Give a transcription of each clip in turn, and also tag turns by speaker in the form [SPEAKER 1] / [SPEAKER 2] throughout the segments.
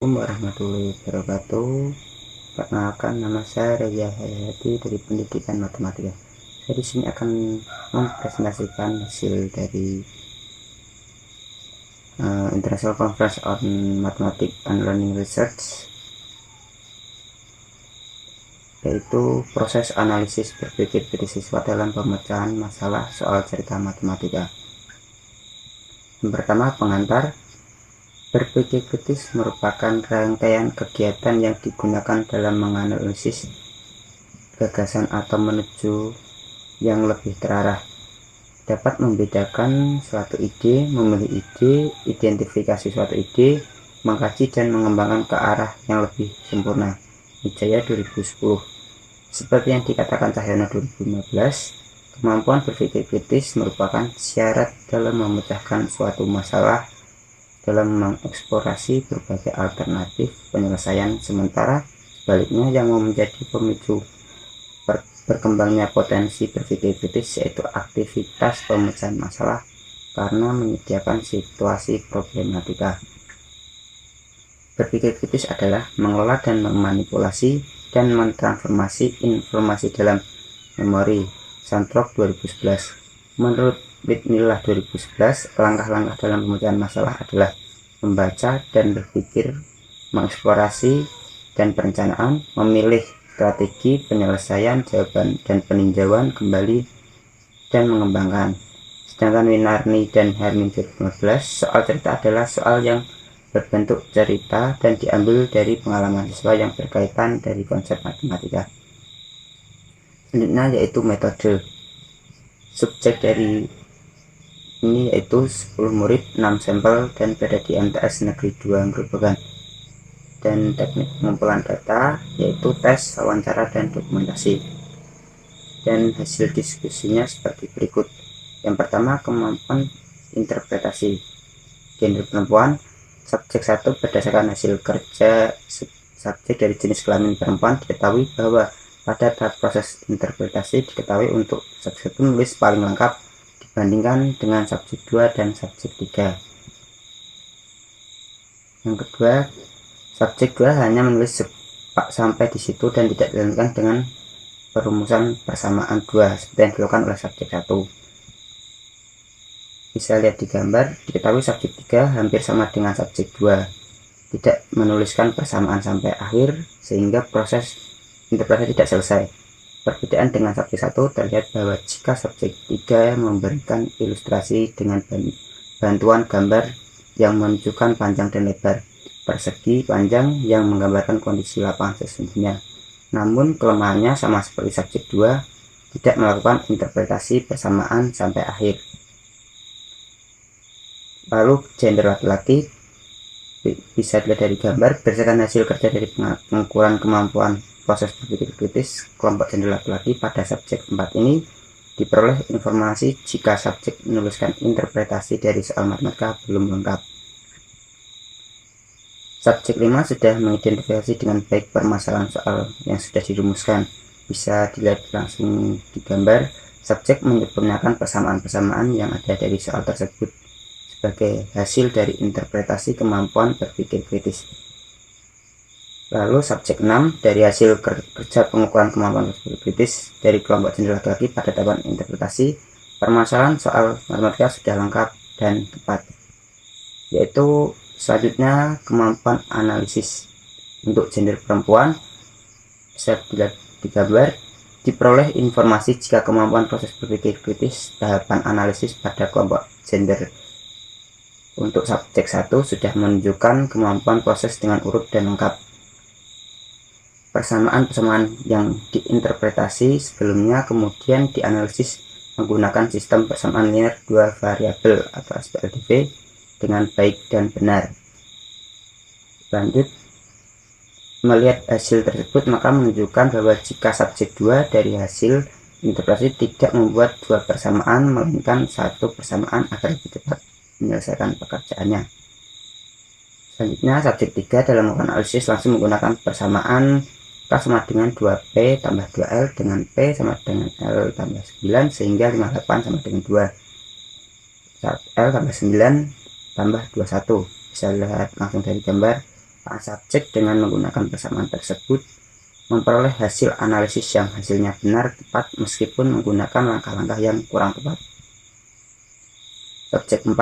[SPEAKER 1] Assalamualaikum warahmatullahi wabarakatuh. Perkenalkan, nama saya Reza Hayati dari Pendidikan Matematika. Saya di sini akan mempresentasikan hasil dari International Conference on Mathematics and Learning Research, yaitu proses analisis berpikir kritis siswa dalam pemecahan masalah soal cerita matematika. Yang pertama, pengantar. Berpikir kritis merupakan rangkaian kegiatan yang digunakan dalam menganalisis gagasan atau menuju yang lebih terarah. Dapat membedakan suatu ide, memilih ide, identifikasi suatu ide, mengkaji dan mengembangkan ke arah yang lebih sempurna. Wijaya 2010. Seperti yang dikatakan Cahyono 2015, kemampuan berpikir kritis merupakan syarat dalam memecahkan suatu masalah dalam mengeksplorasi berbagai alternatif penyelesaian, sementara sebaliknya yang menjadi pemicu berkembangnya potensi berpikir kritis yaitu aktivitas pemecahan masalah karena menyediakan situasi problematika. Berpikir kritis adalah mengelola dan memanipulasi dan mentransformasi informasi dalam memori. Sandrock 2011. Menurut Bismillah 2011, langkah-langkah dalam pemecahan masalah adalah membaca dan berpikir, mengeksplorasi dan perencanaan, memilih strategi penyelesaian, jawaban dan peninjauan kembali, dan mengembangkan. Sedangkan Winarni dan Hermin 2015, soal cerita adalah soal yang berbentuk cerita dan diambil dari pengalaman siswa yang berkaitan dari konsep matematika. Selanjutnya yaitu metode. Subjek dari ini yaitu 10 murid, 6 sampel, dan berada di MTS Negeri 2 Grobogan. Dan teknik pengumpulan data yaitu tes, wawancara, dan dokumentasi. Dan hasil diskusinya seperti berikut. Yang pertama, kemampuan interpretasi. Gender perempuan. Subjek 1 berdasarkan hasil kerja subjek dari jenis kelamin perempuan diketahui bahwa pada tahap proses interpretasi diketahui untuk subjek 1 menulis paling lengkap dibandingkan dengan subjek 2 dan subjek 3. Yang kedua, subjek 2 hanya menulis sampai di situ dan tidak dilanjutkan dengan perumusan persamaan 2 seperti yang dilakukan oleh subjek 1. Bisa lihat di gambar, diketahui subjek 3 hampir sama dengan subjek 2, tidak menuliskan persamaan sampai akhir sehingga proses interpretasi tidak selesai. Perbedaan dengan subjek 1 terlihat bahwa jika subjek 3 memberikan ilustrasi dengan bantuan gambar yang menunjukkan panjang dan lebar, persegi, panjang yang menggambarkan kondisi lapangan sesungguhnya. Namun kelemahannya sama seperti subjek 2, tidak melakukan interpretasi persamaan sampai akhir. Lalu gender laki-laki bisa dilihat dari gambar berdasarkan hasil kerja dari pengukuran kemampuan proses berpikir kritis kelompok gender laki-laki pada subjek 4 ini diperoleh informasi jika subjek menuliskan interpretasi dari soal matematika belum lengkap. Subjek 5 sudah mengidentifikasi dengan baik permasalahan soal yang sudah dirumuskan. Bisa dilihat langsung di gambar, subjek menyempurnakan persamaan-persamaan yang ada dari soal tersebut sebagai hasil dari interpretasi kemampuan berpikir kritis. Lalu subjek 6 dari hasil kerja pengukuran kemampuan berpikir kritis dari kelompok gender laki-laki pada tahapan interpretasi permasalahan soal matematika sudah lengkap dan tepat. Yaitu selanjutnya kemampuan analisis. Untuk gender perempuan bisa dilihat di gambar, diperoleh informasi jika kemampuan proses berpikir kritis tahapan analisis pada kelompok gender untuk subjek 1 sudah menunjukkan kemampuan proses dengan urut dan lengkap. Persamaan-persamaan yang diinterpretasi sebelumnya kemudian dianalisis menggunakan sistem persamaan linear dua variabel atau SPLDV dengan baik dan benar. Lanjut, melihat hasil tersebut maka menunjukkan bahwa jika subjek 2 dari hasil interpretasi tidak membuat dua persamaan melainkan satu persamaan agar lebih cepat menyelesaikan pekerjaannya. Selanjutnya subjek 3 dalam melakukan analisis langsung menggunakan persamaan K sama dengan 2P tambah 2L dengan P sama dengan L tambah 9 sehingga 58 sama dengan 2. L tambah 9 tambah 21. Bisa lihat langsung dari gambar, Pak subjek dengan menggunakan persamaan tersebut memperoleh hasil analisis yang hasilnya benar tepat meskipun menggunakan langkah-langkah yang kurang tepat. Subjek 4,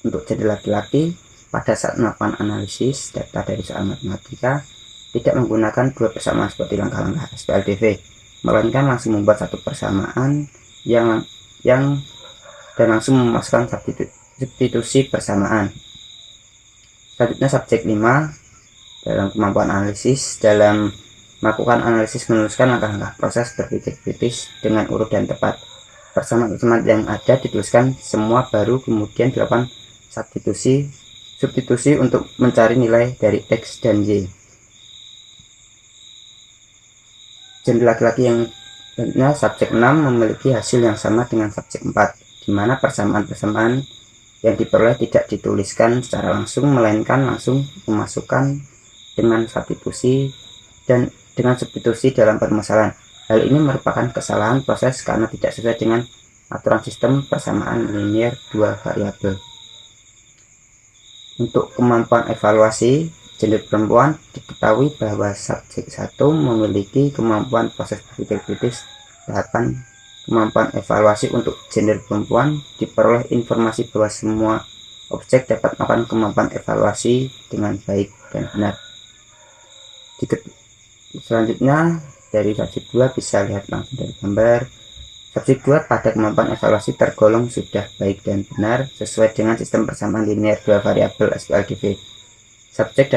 [SPEAKER 1] untuk gender laki-laki pada saat melakukan analisis data dari soal matematika tidak menggunakan dua persamaan seperti langkah-langkah SPLDV, melainkan langsung membuat satu persamaan yang dan langsung memasukkan substitusi persamaan. Selanjutnya subjek 5, dalam kemampuan analisis, dalam melakukan analisis menuliskan langkah-langkah proses berpikir kritis dengan urut dan tepat. Persamaan-persamaan yang ada dituliskan semua baru kemudian dilakukan substitusi untuk mencari nilai dari X dan Y. Gender laki-laki yang selanjutnya subjek 6 memiliki hasil yang sama dengan subjek 4, di mana persamaan-persamaan yang diperoleh tidak dituliskan secara langsung melainkan langsung memasukkan dengan substitusi dalam permasalahan. Hal ini merupakan kesalahan proses karena tidak sesuai dengan aturan sistem persamaan linear dua variabel. Untuk kemampuan evaluasi gender perempuan, diketahui bahwa subjek 1 memiliki kemampuan proses berpikir kritis. Tahapan kemampuan evaluasi untuk gender perempuan diperoleh informasi bahwa semua objek dapat melakukan kemampuan evaluasi dengan baik dan benar. Selanjutnya dari subjek 2 bisa lihat langsung dari gambar. Subjek 2 pada kemampuan evaluasi tergolong sudah baik dan benar sesuai dengan sistem persamaan linear dua variabel SPLDV. Subjek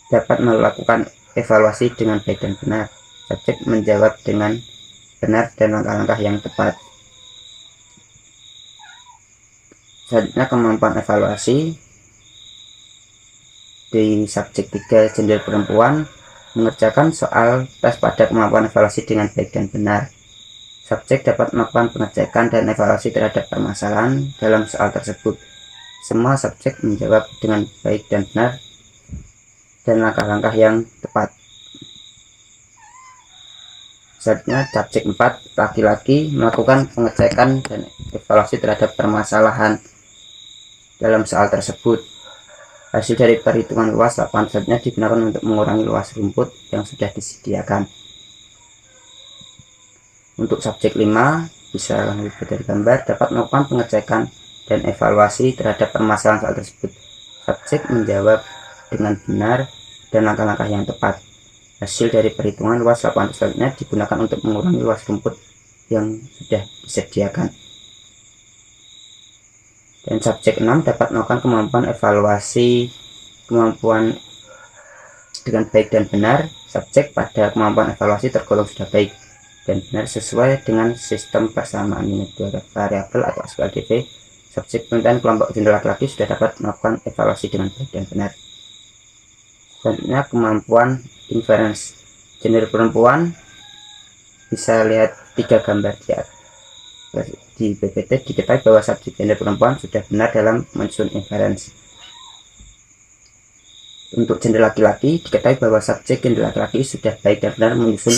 [SPEAKER 1] dapat melakukan evaluasi dengan baik dan benar. Subjek menjawab dengan benar dan langkah-langkah yang tepat. Selanjutnya kemampuan evaluasi di subjek 3 gender perempuan mengerjakan soal tes pada kemampuan evaluasi dengan baik dan benar. Subjek dapat melakukan pengecekan dan evaluasi terhadap permasalahan dalam soal tersebut. Semua subjek menjawab dengan baik dan benar dan langkah-langkah yang tepat. Selanjutnya subjek 4, laki-laki melakukan pengecekan dan evaluasi terhadap permasalahan dalam soal tersebut. Hasil dari perhitungan luas lapangan selanjutnya digunakan untuk mengurangi luas rumput yang sudah disediakan. Untuk subjek 5 bisa lanjut dari gambar, dapat melakukan pengecekan dan evaluasi terhadap permasalahan soal tersebut. Subjek menjawab dengan benar dan langkah-langkah yang tepat. Hasil dari perhitungan luas lapangan selanjutnya digunakan untuk mengurangi luas rumput yang sudah disediakan. Dan subjek 6 dapat melakukan kemampuan evaluasi kemampuan dengan baik dan benar. Subjek pada kemampuan evaluasi tergolong sudah baik dan benar sesuai dengan sistem persamaan linear dua variabel atau SPLDV. Subjek penelitian kelompok gender laki-laki sudah dapat melakukan evaluasi dengan baik dan benar. Selanjutnya kemampuan inference gender perempuan, bisa lihat 3 gambar di PPT. Diketahui bahwa subjek gender perempuan sudah benar dalam menyusun inference. Untuk gender laki-laki, diketahui bahwa subjek gender laki-laki sudah baik dan benar menyusun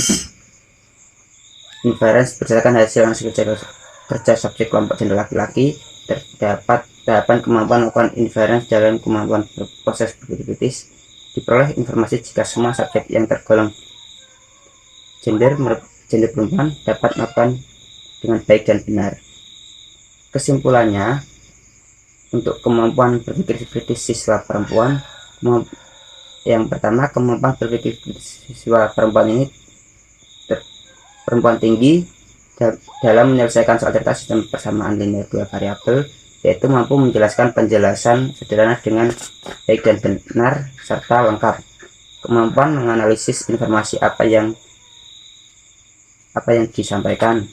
[SPEAKER 1] inference berdasarkan hasil kerja subjek kelompok gender laki-laki. Terdapat tahapan kemampuan melakukan inference dalam kemampuan proses berpikir kritis. Diperoleh informasi jika semua subjek yang tergolong gender perempuan dapat melakukan dengan baik dan benar. Kesimpulannya, untuk kemampuan berpikir kritis siswa perempuan, yang pertama, kemampuan berpikir kritis siswa perempuan ini perempuan tinggi dalam menyelesaikan soal cerita sistem persamaan linear dua variabel, yaitu mampu menjelaskan penjelasan sederhana dengan baik dan benar serta lengkap. Kemampuan menganalisis informasi apa yang disampaikan,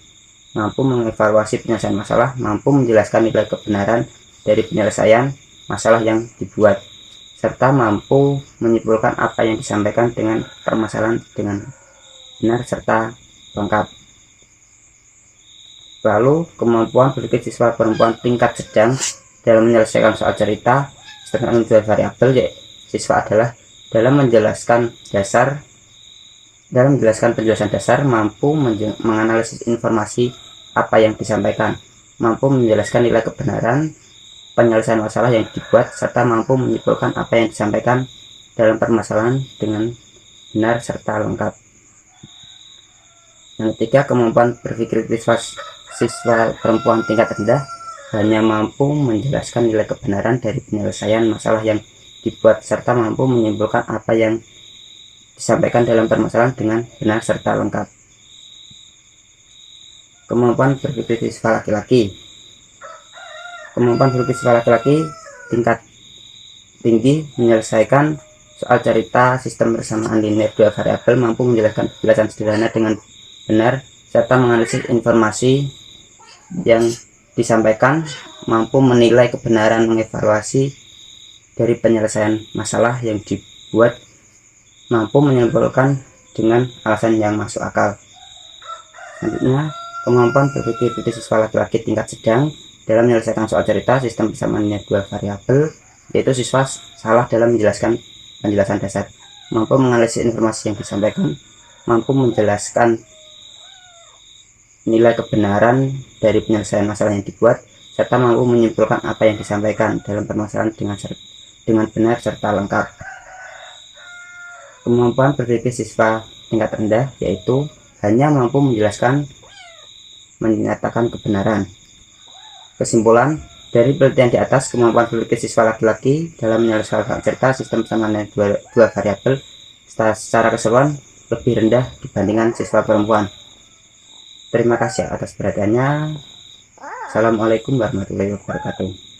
[SPEAKER 1] mampu mengevaluasi penyelesaian masalah, mampu menjelaskan nilai kebenaran dari penyelesaian masalah yang dibuat, serta mampu menyimpulkan apa yang disampaikan dengan permasalahan dengan benar serta lengkap. Lalu kemampuan berpikir siswa perempuan tingkat sedang dalam menyelesaikan soal cerita sistem dua variabel, yaitu siswa adalah dalam menjelaskan penjelasan dasar, mampu menganalisis informasi apa yang disampaikan, mampu menjelaskan nilai kebenaran penyelesaian masalah yang dibuat, serta mampu menyimpulkan apa yang disampaikan dalam permasalahan dengan benar serta lengkap. Yang ketiga, kemampuan berpikir siswa perempuan tingkat rendah hanya mampu menjelaskan nilai kebenaran dari penyelesaian masalah yang dibuat serta mampu menyimpulkan apa yang disampaikan dalam permasalahan dengan benar serta lengkap. Kemampuan berpikir siswa laki-laki. Kemampuan berpikir siswa laki-laki tingkat tinggi menyelesaikan soal cerita sistem persamaan linear dua variabel, mampu menjelaskan penjelasan sederhana dengan benar serta menganalisis informasi yang disampaikan, mampu menilai kebenaran, mengevaluasi dari penyelesaian masalah yang dibuat, mampu menyimpulkan dengan alasan yang masuk akal. Selanjutnya, kemampuan berpikir siswa laki-laki tingkat sedang dalam menyelesaikan soal cerita sistem persamaan linear dua variabel, yaitu siswa salah dalam menjelaskan penjelasan dasar, mampu menganalisis informasi yang disampaikan, mampu menjelaskan nilai kebenaran dari penyelesaian masalah yang dibuat, serta mampu menyimpulkan apa yang disampaikan dalam permasalahan dengan benar serta lengkap. Kemampuan berpikir siswa tingkat rendah yaitu hanya mampu menjelaskan, menyatakan kebenaran. Kesimpulan dari penelitian di atas, kemampuan berpikir siswa laki-laki dalam menyelesaikan cerita sistem persamaan dua variabel secara keseluruhan lebih rendah dibandingkan siswa perempuan. Terima kasih atas perhatiannya. Assalamualaikum warahmatullahi wabarakatuh.